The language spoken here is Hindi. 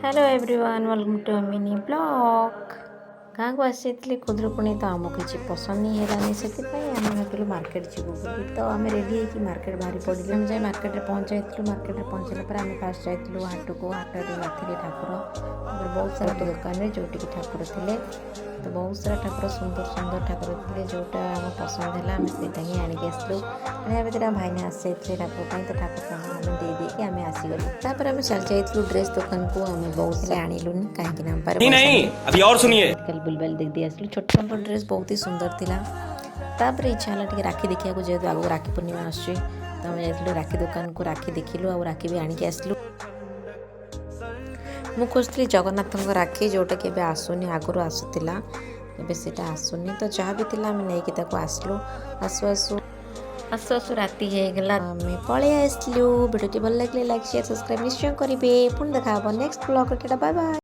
Hello everyone, welcome to mini blog. गाँव को आसी खुदुरुकुणी तो आमको किसी पसंद नहीं है से आम भाविलु मार्केट जीवु बोली तो आम रेडी होकर मार्केट बाहरी पड़े आम जाए मार्केट में पहुँच जाइलु। मार्केट में पहुँचला पर आम फास्ट जाइलु हाट को। हाट थे ठाकुर बहुत सारा दुकान में जोटि ठाकुर थे तो बहुत सारा ठाकुर सुंदर सुंदर ठाकुर थे जोटा आम पसंद है आम से ही आणिक आसलु। आने भितर भाईने आसी ठाकुर तो ठाकुर आम दे देकी आम आसीगलु। तापर आम चल जाइलु ड्रेस दुकान को। आम बहुत से आणिलुनि कहीं नहीं अभी और सुनिए। बुलबाल देख दी आसलु। छोट ड्रेस बहुत ही सुंदर थिला। तापर इच्छा है टे राखी देखा जेहतु आगू राखी पूर्णिमा आसुची तो आम जाइलु राखी दुकान को। राखी देखिलु आ राखी भी आणिक आसलु। मु खोजली जगन्नाथ राखी जोटा कि आसुनी आगुरी आसूला एबे सेटा आसुनी तो जहाँ भी थिला आम नहीं आसलु। आसु आसु आसु आसु राति होगला आम पलि आसलु। भिडियो भल लगे लाइक शेयर सब्सक्राइब निश्चय करेंगे। पुणी देखा नेक्स्ट ब्लॉग। Bye bye.